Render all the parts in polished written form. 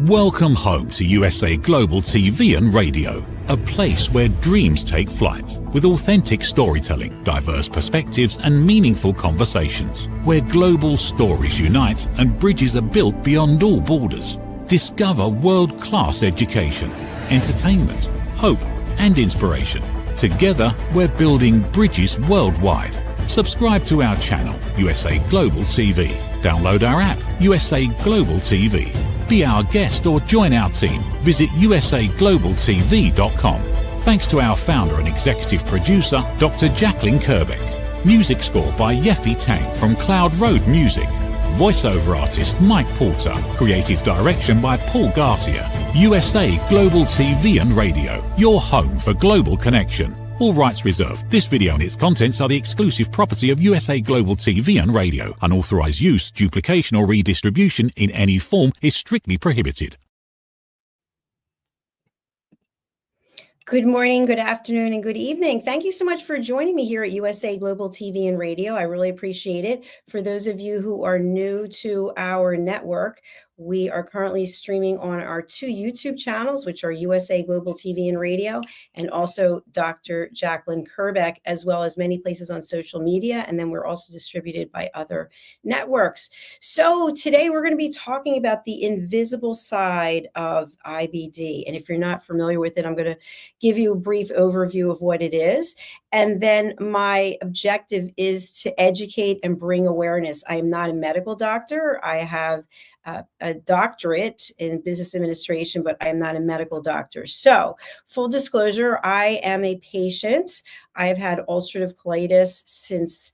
Welcome home to USA Global TV and Radio, a place where dreams take flight, with authentic storytelling, diverse perspectives and meaningful conversations, where global stories unite and bridges are built beyond all borders. Discover world-class education, entertainment, hope and inspiration. Together, we're building bridges worldwide. Subscribe to our channel, USA Global TV. Download our app, USA Global TV. Be our guest or join our team. Visit usaglobaltv.com. Thanks to our founder and executive producer, Dr. Jacalyn Kerbeck. Music score by Yeffy Tang from Cloud Road Music. Voiceover artist Mike Porter. Creative direction by Paul Garcia. USA Global TV and Radio. Your home for global connection. All rights reserved. This video and its contents are the exclusive property of USA Global TV and Radio. Unauthorized use, duplication or redistribution in any form is strictly prohibited. Good morning, good afternoon, and good evening. Thank you so much for joining me here at USA Global TV and Radio. I really appreciate it. For those of you who are new to our network, we are currently streaming on our two YouTube channels, which are USA Global TV and Radio, and also Dr. Jacalyn Kerbeck, as well as many places on social media. And then we're also distributed by other networks. So today we're going to be talking about the invisible side of IBD. And if you're not familiar with it, I'm going to give you a brief overview of what it is. And then my objective is to educate and bring awareness. I am not a medical doctor. I have a doctorate in business administration, but I am not a medical doctor. So full disclosure, I am a patient. I have had ulcerative colitis since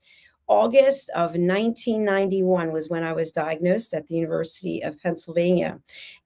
August of 1991 was when I was diagnosed at the University of Pennsylvania.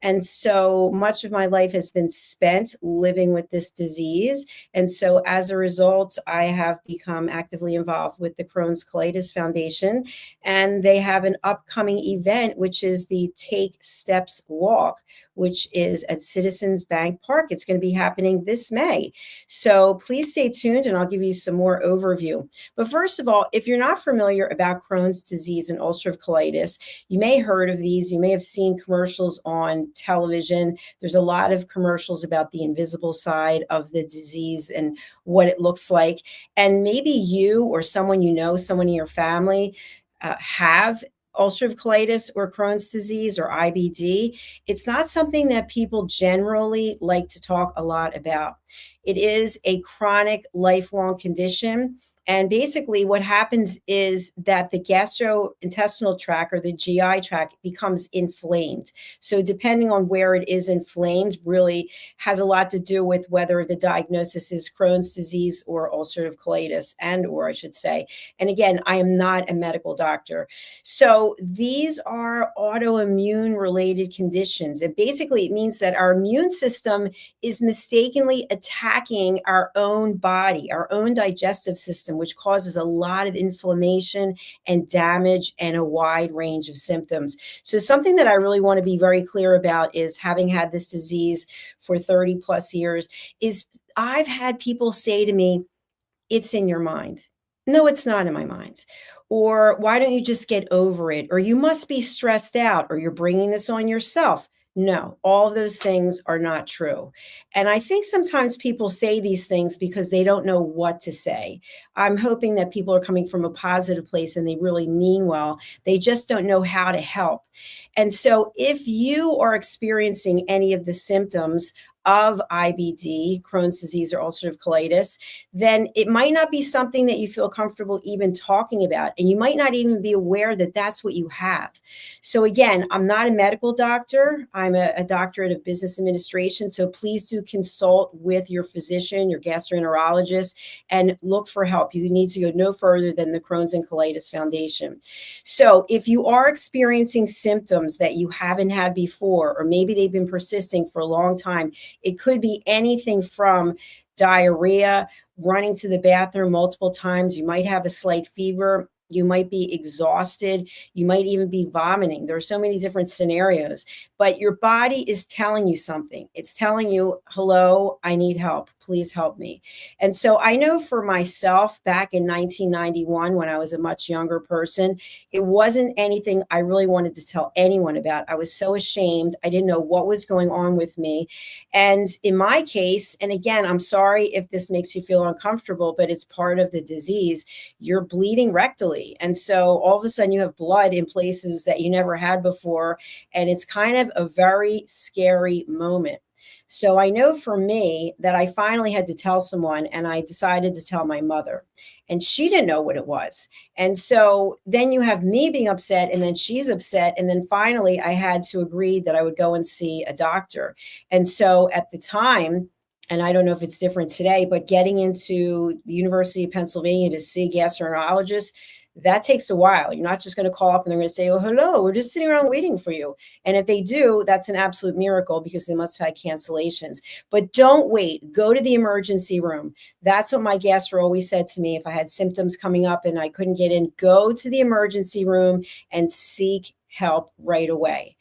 And so much of my life has been spent living with this disease. And so as a result, I have become actively involved with the Crohn's Colitis Foundation. And they have an upcoming event, which is the Take Steps Walk, which is at Citizens Bank Park. It's going to be happening this May. So please stay tuned and I'll give you some more overview. But first of all, if you're not familiar about Crohn's disease and ulcerative colitis, you may have heard of these. You may have seen commercials on television. There's a lot of commercials about the invisible side of the disease and what it looks like. And maybe you or someone you know, someone in your family have ulcerative colitis or Crohn's disease or IBD. It's not something that people generally like to talk a lot about. It is a chronic, lifelong condition. And basically what happens is that the gastrointestinal tract or the GI tract becomes inflamed. So depending on where it is inflamed really has a lot to do with whether the diagnosis is Crohn's disease or ulcerative colitis or I should say. And again, I am not a medical doctor. So these are autoimmune related conditions. And basically it means that our immune system is mistakenly attacking our own body, our own digestive system, which causes a lot of inflammation and damage and a wide range of symptoms. So something that I really want to be very clear about is, having had this disease for 30 plus years, is I've had people say to me, it's in your mind. No, it's not in my mind. Or why don't you just get over it? Or you must be stressed out, or you're bringing this on yourself. No, all of those things are not true. And I think sometimes people say these things because they don't know what to say. I'm hoping that people are coming from a positive place and they really mean well. They just don't know how to help. And so if you are experiencing any of the symptoms of IBD, Crohn's disease or ulcerative colitis, then it might not be something that you feel comfortable even talking about. And you might not even be aware that that's what you have. So again, I'm not a medical doctor. I'm a doctorate of business administration. So please do consult with your physician, your gastroenterologist, and look for help. You need to go no further than the Crohn's and Colitis Foundation. So if you are experiencing symptoms that you haven't had before, or maybe they've been persisting for a long time, it could be anything from diarrhea, running to the bathroom multiple times. You might have a slight fever. You might be exhausted. You might even be vomiting. There are so many different scenarios. but your body is telling you something. It's telling you, hello, I need help. Please help me. And so I know for myself back in 1991, when I was a much younger person, it wasn't anything I really wanted to tell anyone about. I was so ashamed. I didn't know what was going on with me. And in my case, and again, I'm sorry if this makes you feel uncomfortable, but it's part of the disease, you're bleeding rectally. And so all of a sudden you have blood in places that you never had before. And it's kind of a very scary moment. So I know for me that I finally had to tell someone, and I decided to tell my mother, and she didn't know what it was. And so then you have me being upset, and then she's upset. And then finally I had to agree that I would go and see a doctor. And so at the time, and I don't know if it's different today, but getting into the University of Pennsylvania to see a gastroenterologist, that takes a while. You're not just going to call up and they're going to say, oh, hello, we're just sitting around waiting for you. And if they do, that's an absolute miracle because they must have had cancellations. But don't wait. Go to the emergency room. That's what my gastro always said to me. If I had symptoms coming up and I couldn't get in, go to the emergency room and seek help right away.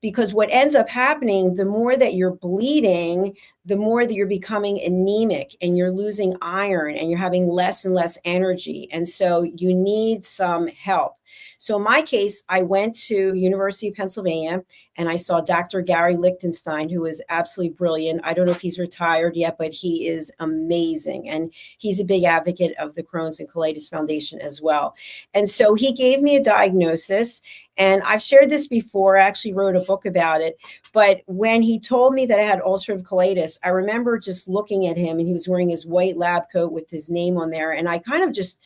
Because what ends up happening, the more that you're bleeding, the more that you're becoming anemic and you're losing iron and you're having less and less energy. And so you need some help. So in my case, I went to University of Pennsylvania and I saw Dr. Gary Lichtenstein, who is absolutely brilliant. I don't know if he's retired yet, but he is amazing. And he's a big advocate of the Crohn's and Colitis Foundation as well. And so he gave me a diagnosis. And I've shared this before. I actually wrote a book about it. But when he told me that I had ulcerative colitis, I remember just looking at him and he was wearing his white lab coat with his name on there. And I kind of just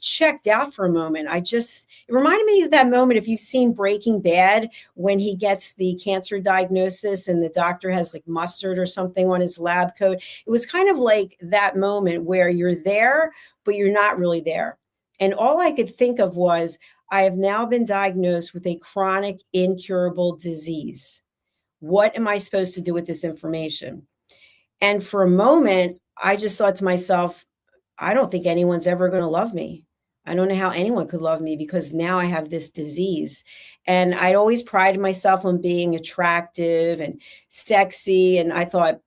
checked out for a moment. It reminded me of that moment, if you've seen Breaking Bad, when he gets the cancer diagnosis and the doctor has like mustard or something on his lab coat. It was kind of like that moment where you're there, but you're not really there. And all I could think of was, I have now been diagnosed with a chronic incurable disease. What am I supposed to do with this information? And for a moment, I just thought to myself, I don't think anyone's ever going to love me. I don't know how anyone could love me because now I have this disease. And I'd always prided myself on being attractive and sexy. And I thought,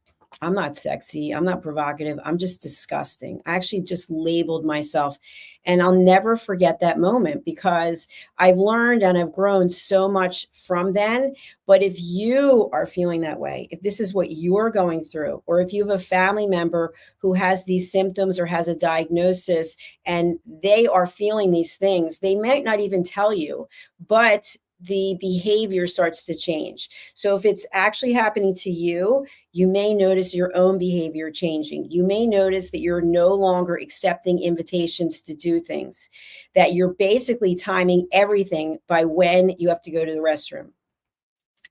I'm not sexy. I'm not provocative. I'm just disgusting. I actually just labeled myself. And I'll never forget that moment because I've learned and I've grown so much from then. But if you are feeling that way, if this is what you're going through, or if you have a family member who has these symptoms or has a diagnosis and they are feeling these things, they might not even tell you, but the behavior starts to change. So if it's actually happening to you, you may notice your own behavior changing. You may notice that you're no longer accepting invitations to do things, that you're basically timing everything by when you have to go to the restroom.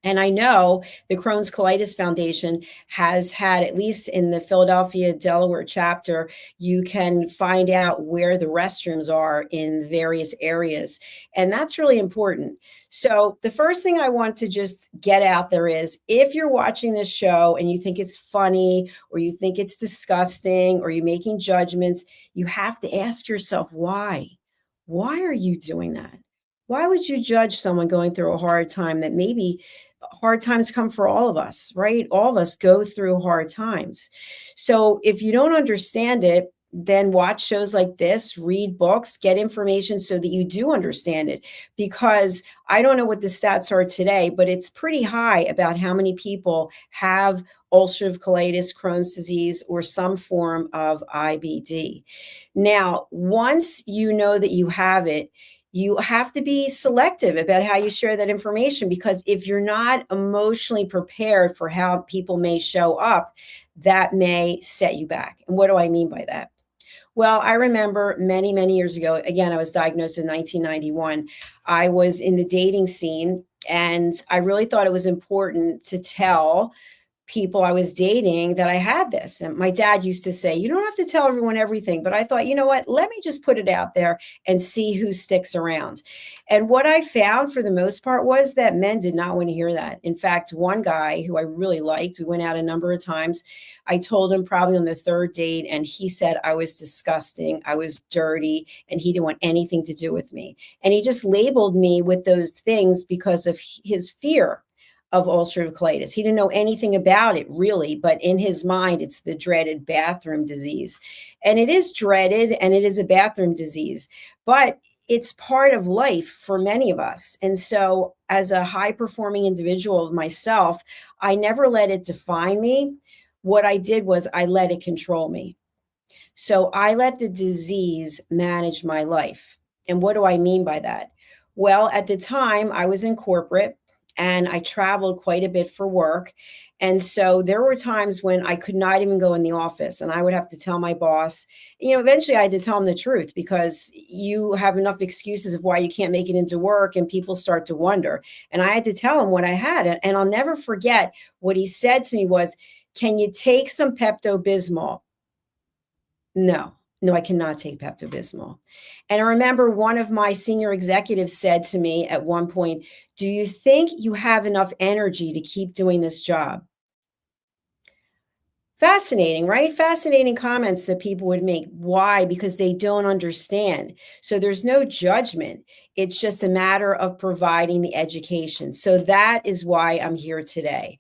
And I know the Crohn's Colitis Foundation has had, at least in the Philadelphia, Delaware chapter, you can find out where the restrooms are in the various areas. And that's really important. So the first thing I want to just get out there is, if you're watching this show and you think it's funny, or you think it's disgusting, or you're making judgments, you have to ask yourself, why? Why are you doing that? Why would you judge someone going through a hard time? That maybe hard times come for all of us, right? All of us go through hard times. So if you don't understand it, then watch shows like this, read books, get information so that you do understand it. Because I don't know what the stats are today, but it's pretty high about how many people have ulcerative colitis, Crohn's disease, or some form of IBD. Now, once you know that you have it, you have to be selective about how you share that information, because if you're not emotionally prepared for how people may show up, that may set you back. And what do I mean by that? Well, I remember many, many years ago, again, I was diagnosed in 1991. I was in the dating scene, and I really thought it was important to tell people I was dating that I had this. And my dad used to say, you don't have to tell everyone everything. But I thought, you know what, let me just put it out there and see who sticks around. And what I found for the most part was that men did not want to hear that. In fact, one guy who I really liked, we went out a number of times. I told him probably on the third date, and he said I was disgusting, I was dirty, and he didn't want anything to do with me. And he just labeled me with those things because of his fear of ulcerative colitis. He didn't know anything about it really, but in his mind, it's the dreaded bathroom disease. And it is dreaded and it is a bathroom disease, but it's part of life for many of us. And so, as a high performing individual of myself, I never let it define me. What I did was I let it control me. So I let the disease manage my life. And what do I mean by that? Well, at the time, I was in corporate and I traveled quite a bit for work. And so there were times when I could not even go in the office and I would have to tell my boss, eventually I had to tell him the truth because you have enough excuses of why you can't make it into work and people start to wonder. And I had to tell him what I had. And I'll never forget what he said to me was, "Can you take some Pepto-Bismol?" No, I cannot take Pepto-Bismol. And I remember one of my senior executives said to me at one point, "Do you think you have enough energy to keep doing this job?" Fascinating, right? Fascinating comments that people would make. Why? Because they don't understand. So there's no judgment. It's just a matter of providing the education. So that is why I'm here today.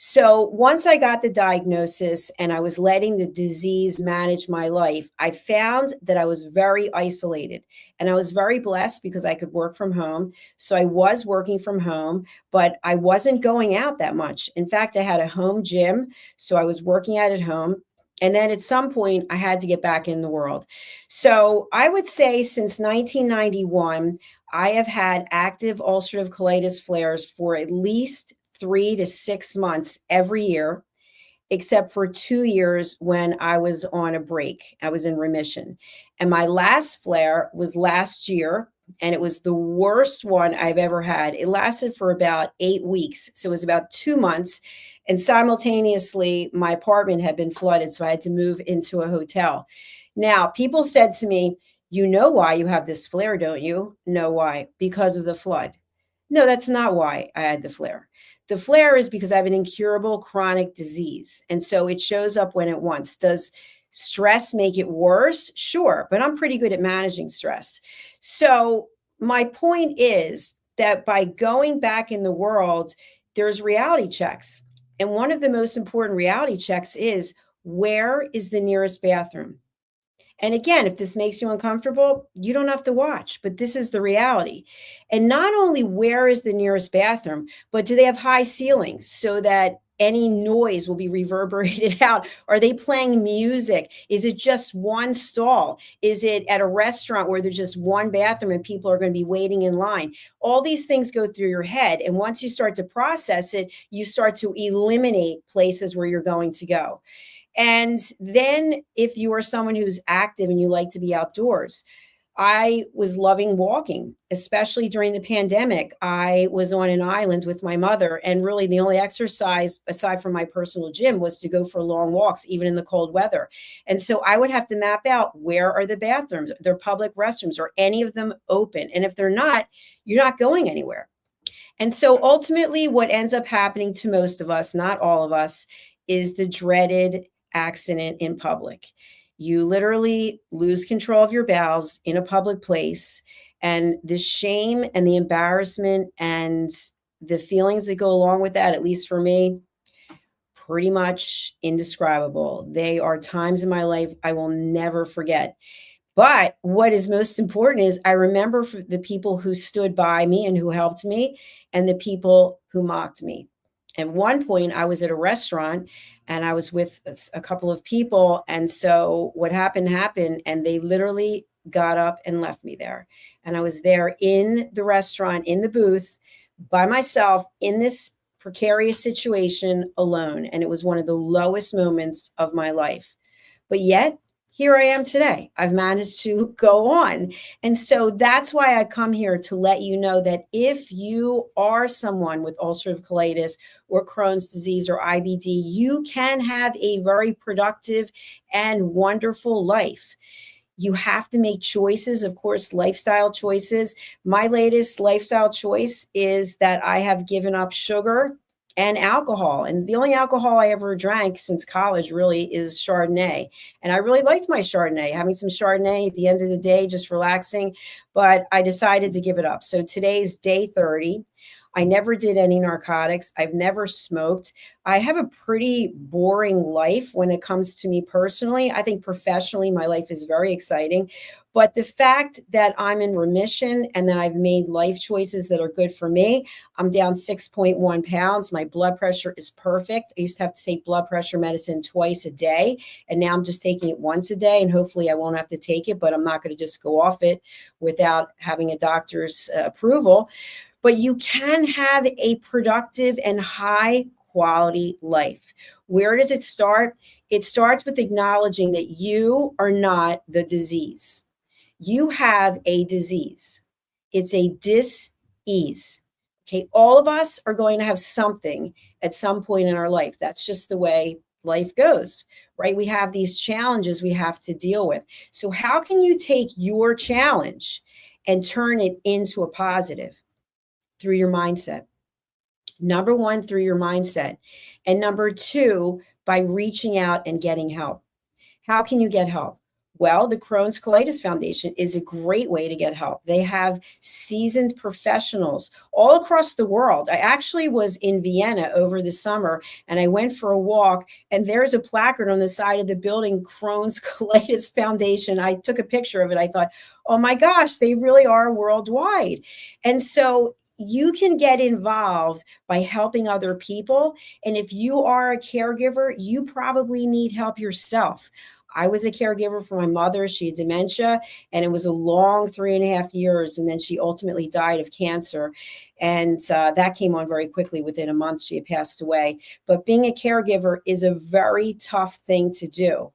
So once I got the diagnosis and I was letting the disease manage my life, I found that I was very isolated. And I was very blessed because I could work from home. So I was working from home, but I wasn't going out that much. In fact, I had a home gym. So I was working out at home. And then at some point, I had to get back in the world. So I would say since 1991, I have had active ulcerative colitis flares for at least 3 to 6 months every year, except for 2 years when I was on a break. I was in remission. And my last flare was last year, and it was the worst one I've ever had. It lasted for about 8 weeks. So it was about 2 months. And simultaneously, my apartment had been flooded. So I had to move into a hotel. Now, people said to me, "You know why you have this flare, don't you?" No, why? Because of the flood. No, that's not why I had the flare. The flare is because I have an incurable chronic disease. And so it shows up when it wants. Does stress make it worse? Sure, but I'm pretty good at managing stress. So my point is that by going back in the world, there's reality checks. And one of the most important reality checks is, where is the nearest bathroom? And again, if this makes you uncomfortable, you don't have to watch, but this is the reality. And not only where is the nearest bathroom, but do they have high ceilings so that any noise will be reverberated out? Are they playing music? Is it just one stall? Is it at a restaurant where there's just one bathroom and people are going to be waiting in line? All these things go through your head. And once you start to process it, you start to eliminate places where you're going to go. And then if you are someone who's active and you like to be outdoors, I was loving walking, especially during the pandemic. I was on an island with my mother, and really the only exercise aside from my personal gym was to go for long walks, even in the cold weather. And so I would have to map out, where are the bathrooms, their public restrooms, are any of them open? And if they're not, you're not going anywhere. And so ultimately, what ends up happening to most of us, not all of us, is the dreaded accident in public. You literally lose control of your bowels in a public place, and the shame and the embarrassment and the feelings that go along with that, at least for me, pretty much indescribable. They are times in my life I will never forget. But what is most important is I remember the people who stood by me and who helped me, and the people who mocked me. At one point, I was at a restaurant and I was with a couple of people. And so what happened, and they literally got up and left me there. And I was there in the restaurant, in the booth, by myself, in this precarious situation alone. And it was one of the lowest moments of my life. But yet, here I am today. I've managed to go on. And so that's why I come here, to let you know that if you are someone with ulcerative colitis or Crohn's disease or IBD, you can have a very productive and wonderful life. You have to make choices, of course, lifestyle choices. My latest lifestyle choice is that I have given up sugar and alcohol. And the only alcohol I ever drank since college really is Chardonnay. And I really liked my Chardonnay, having some Chardonnay at the end of the day, just relaxing, but I decided to give it up. So today's day 30. I never did any narcotics. I've never smoked. I have a pretty boring life when it comes to me personally. I think professionally, my life is very exciting. But the fact that I'm in remission and that I've made life choices that are good for me, I'm down 6.1 pounds. My blood pressure is perfect. I used to have to take blood pressure medicine twice a day, and now I'm just taking it once a day. And hopefully I won't have to take it, but I'm not going to just go off it without having a doctor's approval. But you can have a productive and high quality life. Where does it start? It starts with acknowledging that you are not the disease. You have a disease. It's a dis-ease. Okay, all of us are going to have something at some point in our life. That's just the way life goes, right? We have these challenges we have to deal with. So how can you take your challenge and turn it into a positive? Through your mindset. Number one, through your mindset. And number two, by reaching out and getting help. How can you get help? Well, the Crohn's Colitis Foundation is a great way to get help. They have seasoned professionals all across the world. I actually was in Vienna over the summer, and I went for a walk, and there's a placard on the side of the building, Crohn's Colitis Foundation. I took a picture of it. I thought, oh my gosh, they really are worldwide. And so you can get involved by helping other people. And if you are a caregiver, you probably need help yourself. I was a caregiver for my mother. She had dementia, and it was a long 3.5 years. And then she ultimately died of cancer. And that came on very quickly. Within a month, she had passed away. But being a caregiver is a very tough thing to do.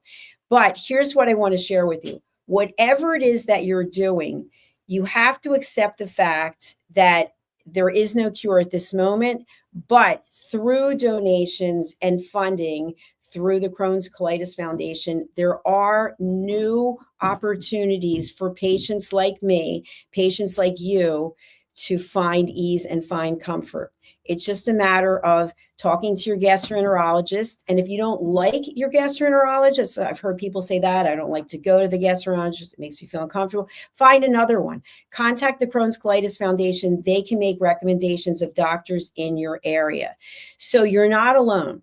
But here's what I want to share with you. Whatever it is that you're doing, you have to accept the fact that there is no cure at this moment, but through donations and funding through the Crohn's Colitis Foundation, there are new opportunities for patients like me, patients like you, to find ease and find comfort. It's just a matter of talking to your gastroenterologist. And if you don't like your gastroenterologist, I've heard people say that, I don't like to go to the gastroenterologist, it makes me feel uncomfortable, find another one. Contact the Crohn's Colitis Foundation. They can make recommendations of doctors in your area. So you're not alone.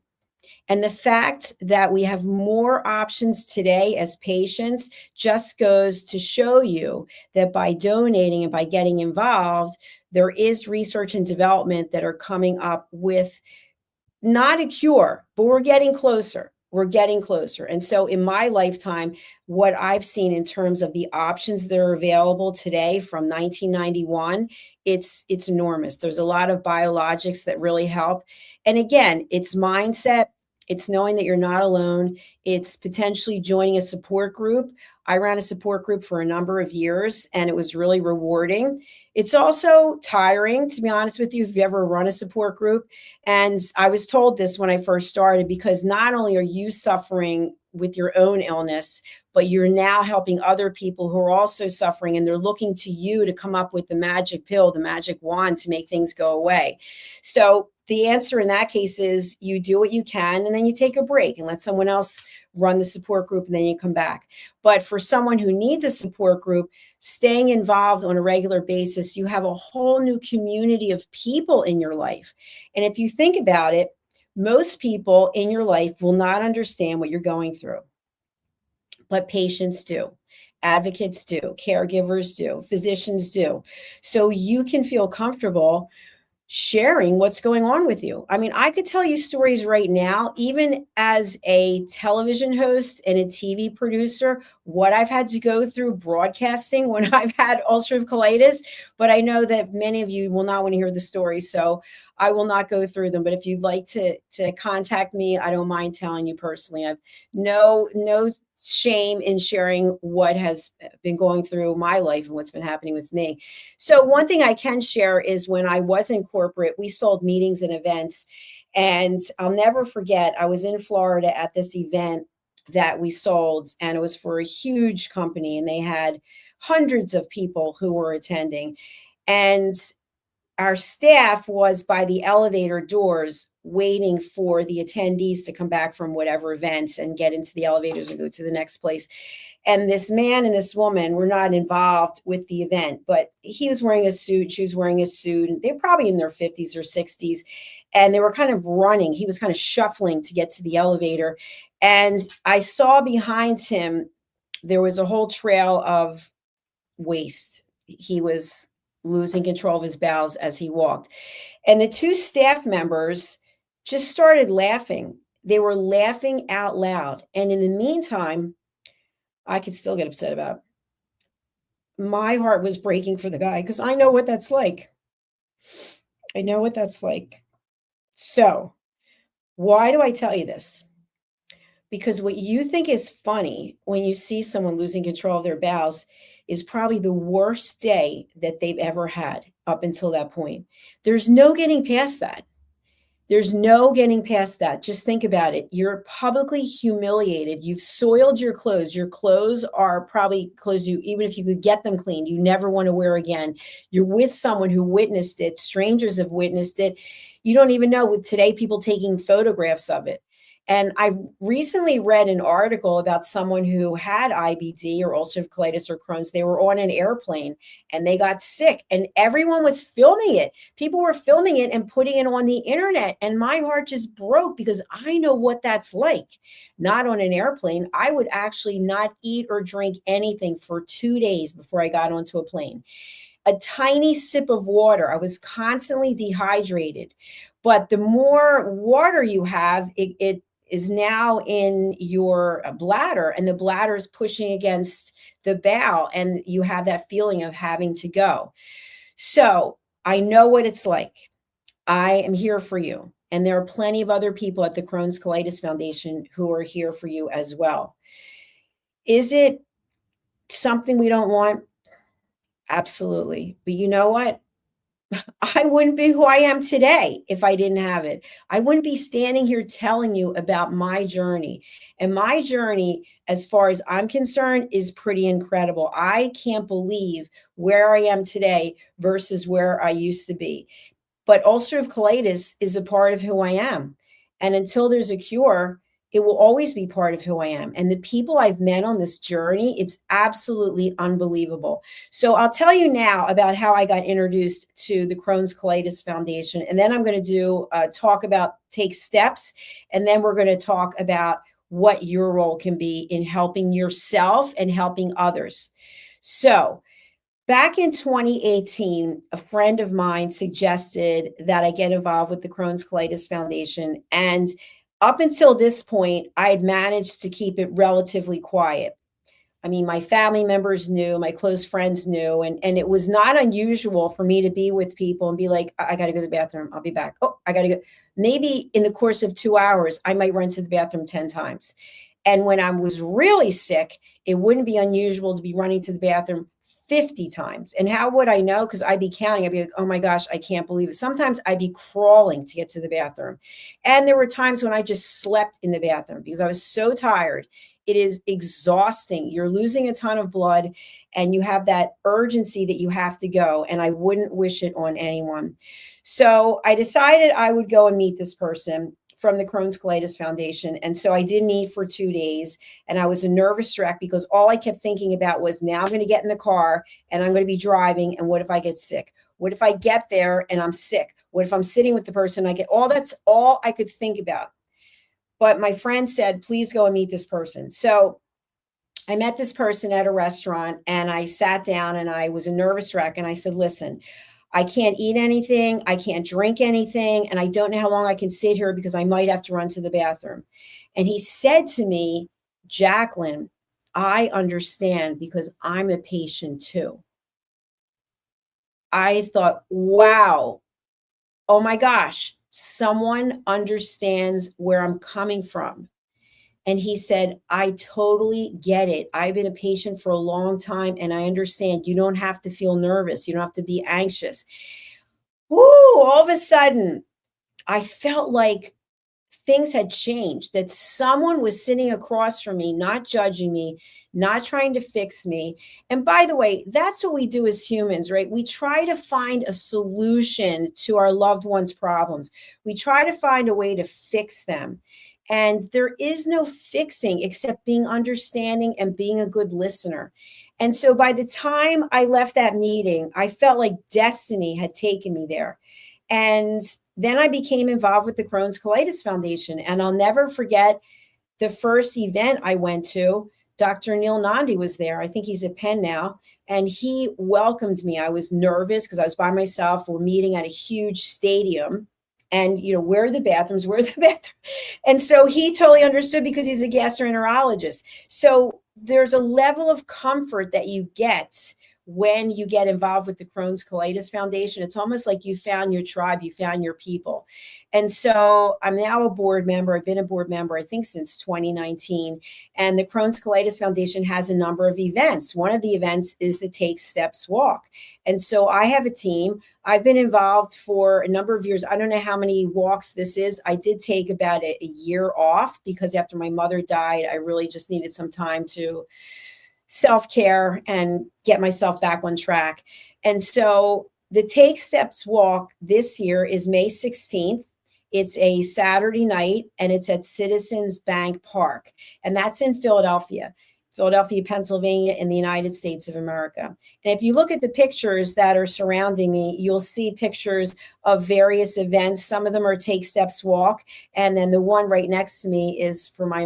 And the fact that we have more options today as patients just goes to show you that by donating and by getting involved, there is research and development that are coming up with not a cure, but we're getting closer. We're getting closer. And so in my lifetime, what I've seen in terms of the options that are available today from 1991, it's enormous. There's a lot of biologics that really help. And again, it's mindset. It's knowing that you're not alone. It's potentially joining a support group. I ran a support group for a number of years, and it was really rewarding. It's also tiring, to be honest with you, if you ever run a support group. And I was told this when I first started, because not only are you suffering with your own illness, but you're now helping other people who are also suffering, and they're looking to you to come up with the magic pill, the magic wand to make things go away. So the answer in that case is you do what you can, and then you take a break and let someone else run the support group, and then you come back. But for someone who needs a support group, staying involved on a regular basis, you have a whole new community of people in your life. And if you think about it, most people in your life will not understand what you're going through, but patients do. Advocates do, caregivers do, physicians do. So you can feel comfortable sharing what's going on with you. I mean, I could tell you stories right now, even as a television host and a TV producer, what I've had to go through broadcasting when I've had ulcerative colitis, but I know that many of you will not want to hear the story, so I will not go through them. But if you'd like to contact me, I don't mind telling you personally. I've no shame in sharing what has been going through my life and what's been happening with me. So one thing I can share is when I was in corporate, we sold meetings and events. And I'll never forget, I was in Florida at this event that we sold, and it was for a huge company, and they had hundreds of people who were attending. And our staff was by the elevator doors waiting for the attendees to come back from whatever events and get into the elevators and go to the next place. And this man and this woman were not involved with the event, but he was wearing a suit, she was wearing a suit, and they're probably in their 50s or 60s. And they were kind of running. He was kind of shuffling to get to the elevator. And I saw behind him, there was a whole trail of waste. He was losing control of his bowels as he walked. And the two staff members just started laughing. They were laughing out loud. And in the meantime, I could still get upset about it. My heart was breaking for the guy because I know what that's like. I know what that's like. So why do I tell you this? Because what you think is funny when you see someone losing control of their bowels is probably the worst day that they've ever had up until that point. There's no getting past that. There's no getting past that. Just think about it. You're publicly humiliated. You've soiled your clothes. Your clothes are probably clothes you, even if you could get them cleaned, you never want to wear again. You're with someone who witnessed it. Strangers have witnessed it. You don't even know, with today, people taking photographs of it. And I recently read an article about someone who had IBD or ulcerative colitis or Crohn's. They were on an airplane and they got sick and everyone was filming it. People were filming it and putting it on the internet. And my heart just broke because I know what that's like. Not on an airplane. I would actually not eat or drink anything for 2 days before I got onto a plane. A tiny sip of water. I was constantly dehydrated. But the more water you have, it is now in your bladder, and the bladder is pushing against the bowel, and you have that feeling of having to go. So I know what it's like. I am here for you. And there are plenty of other people at the Crohn's Colitis Foundation who are here for you as well. Is it something we don't want? Absolutely. But you know what? I wouldn't be who I am today if I didn't have it. I wouldn't be standing here telling you about my journey. And my journey, as far as I'm concerned, is pretty incredible. I can't believe where I am today versus where I used to be. But ulcerative colitis is a part of who I am. And until there's a cure, it will always be part of who I am. And the people I've met on this journey, it's absolutely unbelievable. So I'll tell you now about how I got introduced to the Crohn's Colitis Foundation. And then I'm going to take steps. And then we're going to talk about what your role can be in helping yourself and helping others. So back in 2018, a friend of mine suggested that I get involved with the Crohn's Colitis Foundation. And up until this point, I had managed to keep it relatively quiet. I mean, my family members knew, my close friends knew, and it was not unusual for me to be with people and be like, I got to go to the bathroom. I'll be back. Oh, I got to go. Maybe in the course of 2 hours, I might run to the bathroom 10 times. And when I was really sick, it wouldn't be unusual to be running to the bathroom 50 times. And how would I know? Because I'd be counting. I'd be like, oh my gosh, I can't believe it. Sometimes I'd be crawling to get to the bathroom. And there were times when I just slept in the bathroom because I was so tired. It is exhausting. You're losing a ton of blood and you have that urgency that you have to go. And I wouldn't wish it on anyone. So I decided I would go and meet this person from the Crohn's Colitis Foundation. And so I didn't eat for 2 days. And I was a nervous wreck because all I kept thinking about was, now I'm going to get in the car and I'm going to be driving. And what if I get sick? What if I get there and I'm sick? What if I'm sitting with the person I get? That's all I could think about. But my friend said, please go and meet this person. So I met this person at a restaurant and I sat down and I was a nervous wreck. And I said, listen, I can't eat anything. I can't drink anything. And I don't know how long I can sit here because I might have to run to the bathroom. And he said to me, Jacalyn, I understand because I'm a patient too. I thought, wow, oh my gosh, someone understands where I'm coming from. And he said, I totally get it. I've been a patient for a long time and I understand you don't have to feel nervous. You don't have to be anxious. Woo, all of a sudden, I felt like things had changed, that someone was sitting across from me, not judging me, not trying to fix me. And by the way, that's what we do as humans, right? We try to find a solution to our loved ones' problems. We try to find a way to fix them. And there is no fixing except being understanding and being a good listener. And so by the time I left that meeting, I felt like destiny had taken me there. And then I became involved with the Crohn's Colitis Foundation. And I'll never forget the first event I went to. Dr. Neil Nandi was there. I think he's at Penn now. And he welcomed me. I was nervous because I was by myself. We're meeting at a huge stadium. And, where are the bathrooms? Where are the bathrooms? And so he totally understood because he's a gastroenterologist. So there's a level of comfort that you get when you get involved with the Crohn's Colitis Foundation. It's almost like you found your tribe, you found your people. And so I'm now a board member. I've been a board member, I think, since 2019. And the Crohn's Colitis Foundation has a number of events. One of the events is the Take Steps Walk. And so I have a team. I've been involved for a number of years. I don't know how many walks this is. I did take about a year off because after my mother died, I really just needed some time to self-care and get myself back on track. And so the Take Steps Walk this year is May 16th. It's a Saturday night and it's at Citizens Bank Park. And that's in Philadelphia, Pennsylvania, in the United States of America. And if you look at the pictures that are surrounding me, you'll see pictures of various events. Some of them are Take Steps Walk. And then the one right next to me is for my,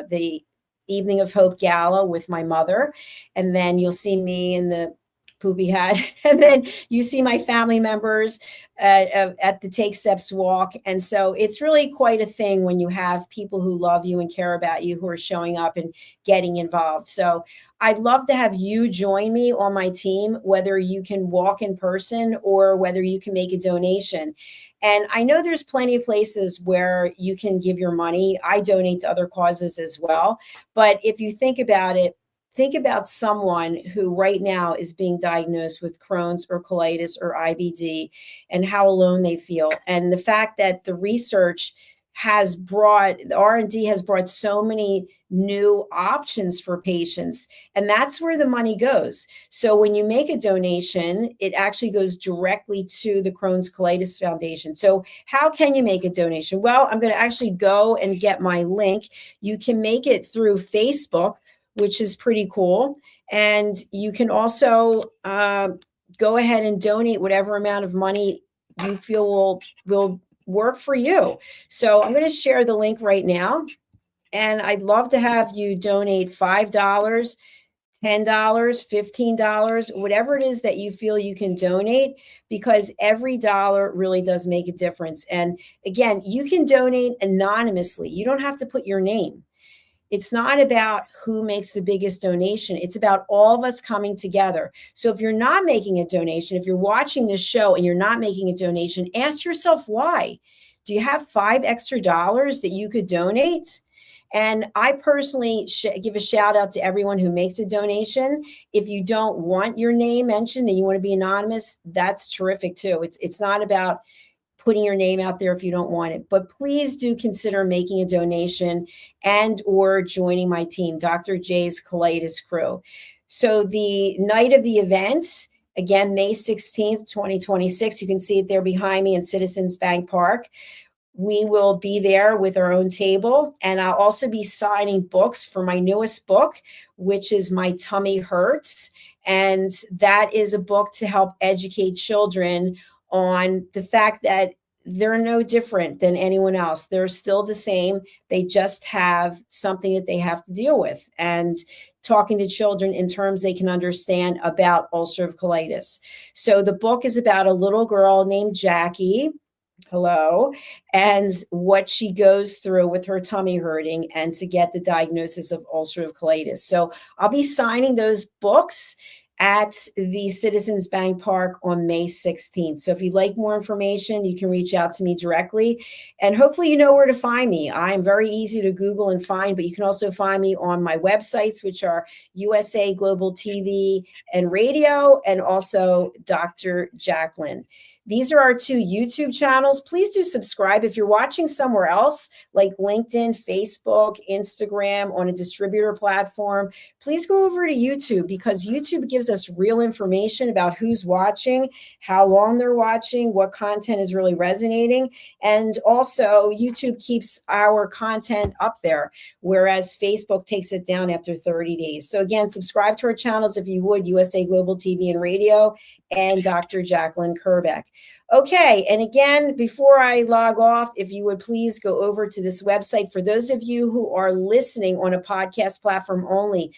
the Evening of Hope Gala with my mother. And then you'll see me in the poopy hat. And then you see my family members at the Take Steps Walk. And so it's really quite a thing when you have people who love you and care about you who are showing up and getting involved. So I'd love to have you join me on my team, whether you can walk in person or whether you can make a donation. And I know there's plenty of places where you can give your money. I donate to other causes as well. But if you think about it, think about someone who right now is being diagnosed with Crohn's or colitis or IBD and how alone they feel. And the fact that the research has brought, the R&D has brought so many new options for patients. And that's where the money goes. So when you make a donation, it actually goes directly to the Crohn's Colitis Foundation. So how can you make a donation? Well, I'm going to actually go and get my link. You can make it through Facebook, which is pretty cool. And you can also go ahead and donate whatever amount of money you feel will work for you. So I'm going to share the link right now. And I'd love to have you donate $5, $10, $15, whatever it is that you feel you can donate, because every dollar really does make a difference. And again, you can donate anonymously. You don't have to put your name. It's not about who makes the biggest donation. It's about all of us coming together. So if you're not making a donation, if you're watching this show and you're not making a donation, ask yourself why. Do you have $5 extra that you could donate? And I personally give a shout out to everyone who makes a donation. If you don't want your name mentioned and you want to be anonymous, that's terrific too. It's not about putting your name out there if you don't want it, but please do consider making a donation and or joining my team, Dr. J's Colitis Crew. So the night of the event, again, May 16th, 2026, you can see it there behind me in Citizens Bank Park. We will be there with our own table, and I'll also be signing books for my newest book, which is My Tummy Hurts. And that is a book to help educate children on the fact that they're no different than anyone else. They're still the same. They just have something that they have to deal with. And talking to children in terms they can understand about ulcerative colitis. So the book is about a little girl named Jackie, and what she goes through with her tummy hurting and to get the diagnosis of ulcerative colitis. So I'll be signing those books at the Citizens Bank Park on May 16th. So if you'd like more information, you can reach out to me directly. And hopefully you know where to find me. I'm very easy to Google and find, but you can also find me on my websites, which are USA Global TV and Radio, and also Dr. Jacalyn. These are our 2 YouTube channels. Please do subscribe. If you're watching somewhere else, like LinkedIn, Facebook, Instagram, on a distributor platform, please go over to YouTube, because YouTube gives us real information about who's watching, how long they're watching, what content is really resonating. And also, YouTube keeps our content up there, whereas Facebook takes it down after 30 days. So again, subscribe to our channels if you would, USA Global TV and Radio and Dr. Jacalyn Kerbeck. Okay, and again, before I log off, if you would please go over to this website. For those of you who are listening on a podcast platform only,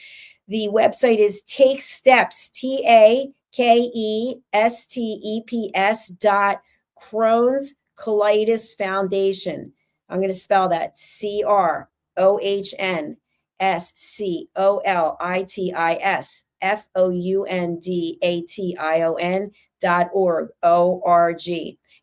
the website is Take Steps, TAKESTEPS Crohn's Colitis Foundation. I'm going to spell that CROHN'S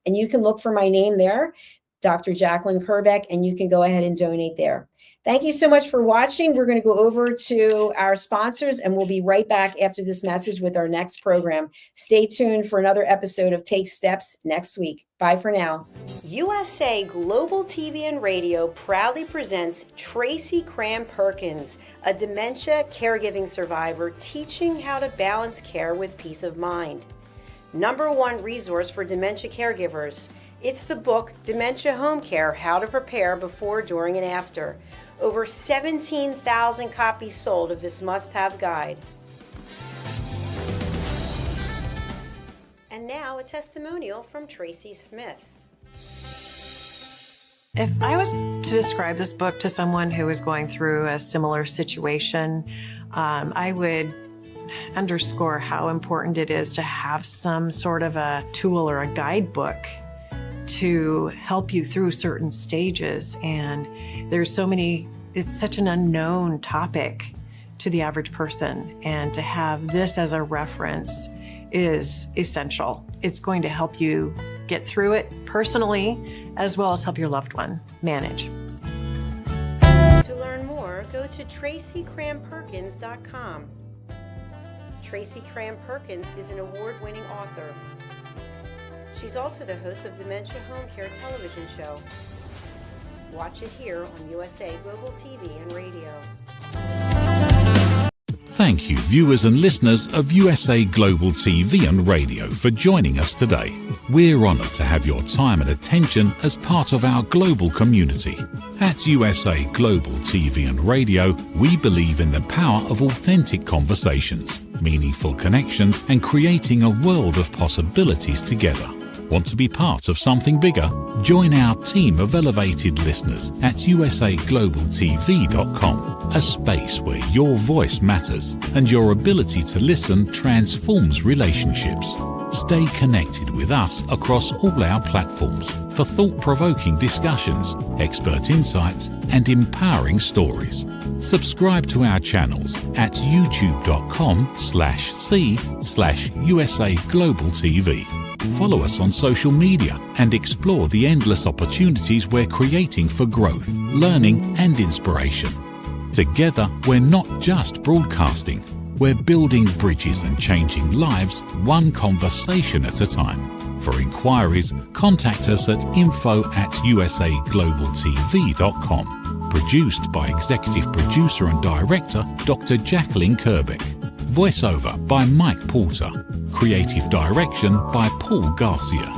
And you can look for my name there, Dr. Jacalyn Kerbeck, and you can go ahead and donate there. Thank you so much for watching. We're going to go over to our sponsors, and we'll be right back after this message with our next program. Stay tuned for another episode of Take Steps next week. Bye for now. USA Global TV and Radio proudly presents Tracy Cram-Perkins, a dementia caregiving survivor, teaching how to balance care with peace of mind. #1 resource for dementia caregivers. It's the book Dementia Home Care: How to Prepare Before, During, and After. Over 17,000 copies sold of this must-have guide. And now a testimonial from Tracy Smith. If I was to describe this book to someone who is going through a similar situation, I would underscore how important it is to have some sort of a tool or a guidebook to help you through certain stages. And there's so many, it's such an unknown topic to the average person. And to have this as a reference is essential. It's going to help you get through it personally, as well as help your loved one manage. To learn more, go to TracyCramPerkins.com. Tracy Cram-Perkins is an award-winning author. She's also the host of Dementia Home Care television show. Watch it here on USA Global TV and Radio. Thank you, viewers and listeners of USA Global TV and Radio, for joining us today. We're honoured to have your time and attention as part of our global community. At USA Global TV and Radio, we believe in the power of authentic conversations, meaningful connections, and creating a world of possibilities together. Want to be part of something bigger? Join our team of elevated listeners at usaglobaltv.com, a space where your voice matters and your ability to listen transforms relationships. Stay connected with us across all our platforms for thought-provoking discussions, expert insights, and empowering stories. Subscribe to our channels at youtube.com/c/USA Global TV. Follow us on social media and explore the endless opportunities we're creating for growth, learning, and inspiration. Together, we're not just broadcasting, we're building bridges and changing lives one conversation at a time. For inquiries, contact us at info@usaglobaltv.com. Produced by Executive Producer and Director Dr. Jacalyn Kerbeck. Voiceover by Mike Porter. Creative direction by Paul Garcia.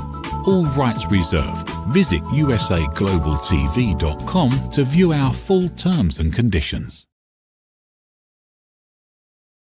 All rights reserved. Visit usaglobaltv.com to view our full terms and conditions.